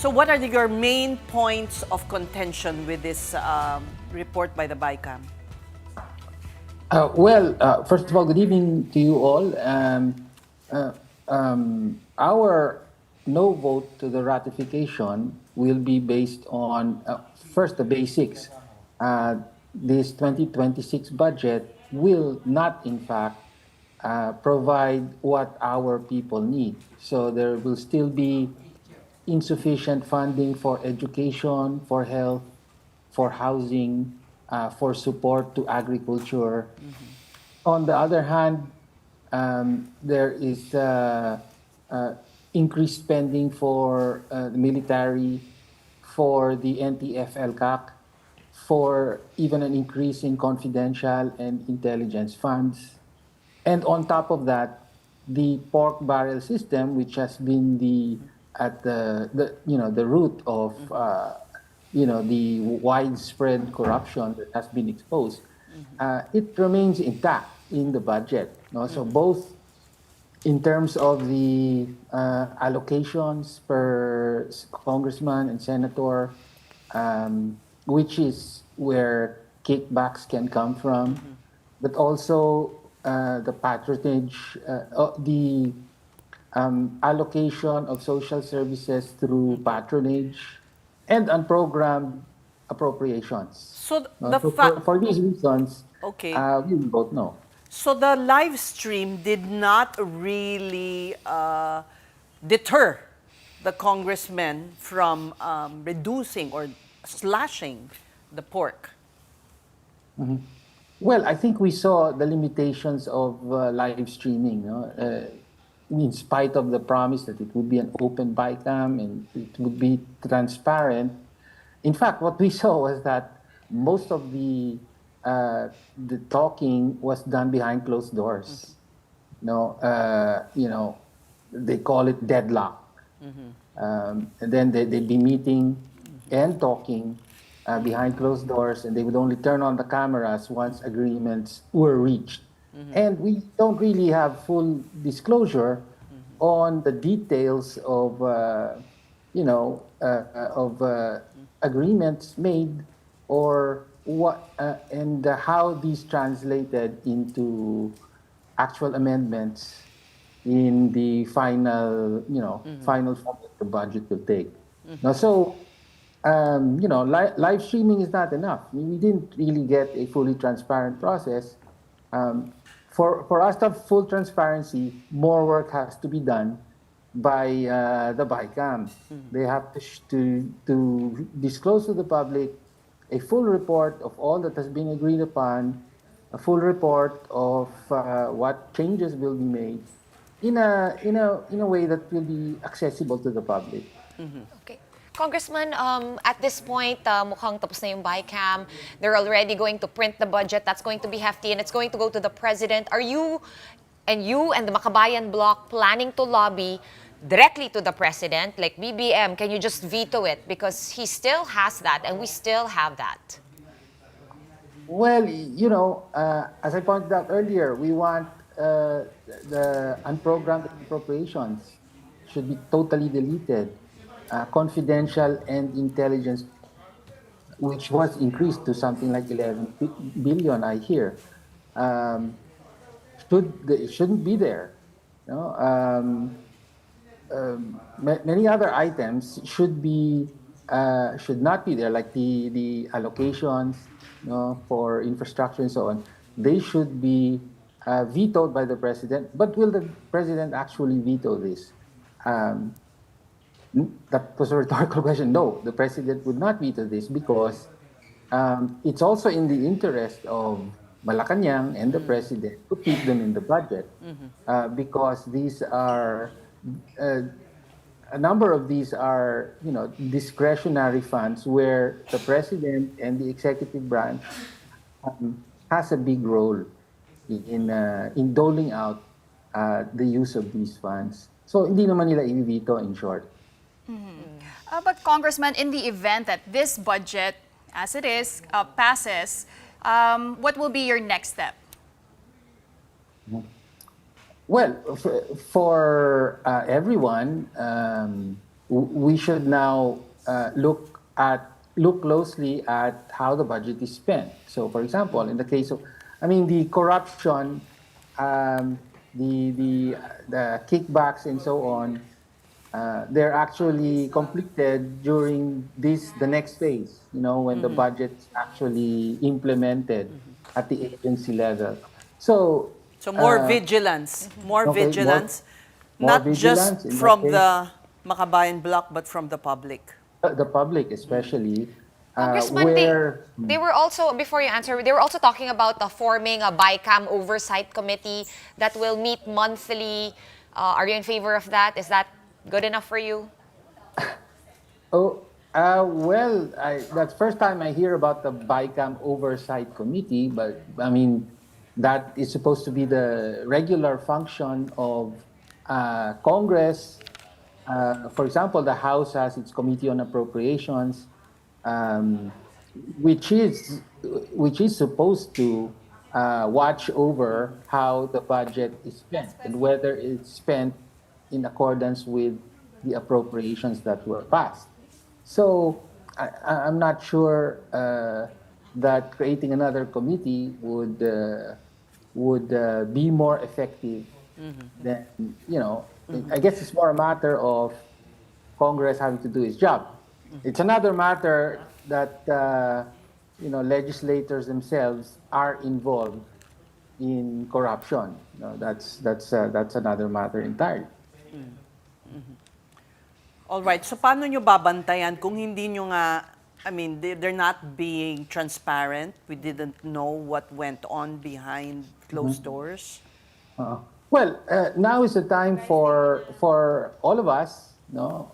So what are your main points of contention with this report by the BICAM? First of all, good evening to you all. Our no vote to the ratification will be based on, first, the basics. This 2026 budget will not, in fact, provide what our people need. So there will still be insufficient funding for education, for health, for housing, for support to agriculture. On the other hand, there is increased spending for the military, for the NTF-LCAC, for even an increase in confidential and intelligence funds. And on top of that, the pork barrel system, which has been at the root of the widespread corruption that has been exposed, it remains intact in the budget. No? So both in terms of the allocations per congressman and senator, which is where kickbacks can come from, but also the patronage, the allocation of social services through patronage, and unprogrammed appropriations. So for these reasons, okay, we will vote no. So the live stream did not really deter the congressmen from reducing or slashing the pork. Mm-hmm. Well, I think we saw the limitations of live streaming. In spite of the promise that it would be an open BICAM and it would be transparent, in fact, what we saw was that most of the talking was done behind closed doors. They call it deadlock. And then they'd be meeting and talking behind closed doors, and they would only turn on the cameras once agreements were reached. And we don't really have full disclosure on the details of, agreements made, or what and how these translated into actual amendments in the final, final form that the budget will take. Now, so live streaming is not enough. I mean, we didn't really get a fully transparent process. For us to have full transparency, more work has to be done by the BICAM. They have to disclose to the public a full report of all that has been agreed upon, a full report of what changes will be made in a way that will be accessible to the public. Okay. Congressman, at this point, mukhang tapos na yung BICAM. They're already going to print the budget. That's going to be hefty, and it's going to go to the president. Are you and the Makabayan Bloc planning to lobby directly to the president? Like BBM, can you just veto it? Because he still has that, and we still have that. Well, as I pointed out earlier, we want the unprogrammed appropriations should be totally deleted. Confidential and intelligence, which was increased to something like 11 billion, I hear, shouldn't be there. Many other items should not be there, like the allocations, for infrastructure and so on. They should be vetoed by the president. But will the president actually veto this? That was a rhetorical question. No, the president would not veto this because it's also in the interest of Malacanang and the president to keep them in the budget, because these are a number of these are discretionary funds where the president and the executive branch has a big role in doling out the use of these funds. So hindi naman nila i-veto, in short. But Congressman, in the event that this budget, as it is, passes, what will be your next step? Well, for everyone, we should now look closely at how the budget is spent. So, for example, in the case of, I mean, the corruption, um, the kickbacks and so on, they're actually completed during the next phase, when the budget's actually implemented at the agency level. So, So more vigilance, more okay, vigilance, more not just vigilance in that from case. the Makabayan bloc, but from the public. The public especially, Congressman, where they were also, before you answer, they were also talking about forming a BICAM oversight committee that will meet monthly. Are you in favor of that? Is that good enough for you? oh well, that's first time I hear about the BICAM oversight committee, but I mean that is supposed to be the regular function of Congress. For example, the House has its Committee on Appropriations, um, which is which is supposed to watch over how the budget is spent and whether it's spent in accordance with the appropriations that were passed. So I'm not sure that creating another committee would be more effective than I guess it's more a matter of Congress having to do its job. It's another matter that legislators themselves are involved in corruption. That's another matter entirely. All right. So paano nyo babantayan kung hindi nyo nga, I mean, they're not being transparent. We didn't know what went on behind closed doors. Well, now is the time for all of us,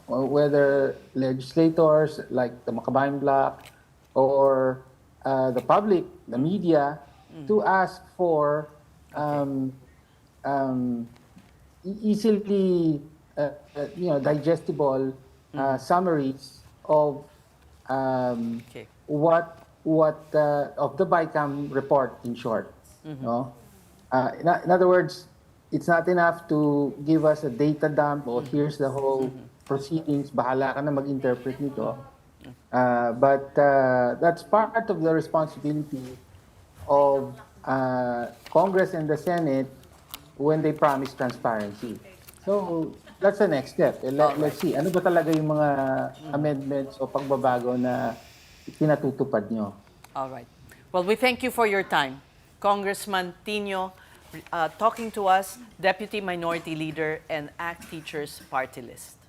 whether legislators like the Makabayan Bloc or the public, the media, to ask for easily digestible summaries of Okay. what of the BICAM report in short. No? In other words, it's not enough to give us a data dump or here's the whole proceedings, bahala ka na mag-interpret nito. But that's part of the responsibility of Congress and the Senate when they promise transparency. So that's the next step. Let's see. Ano ba talaga yung mga amendments o pagbabago na pinatutupad nyo? All right. Well, we thank you for your time. Congressman Tinio, talking to us, Deputy Minority Leader and ACT Teachers Party List.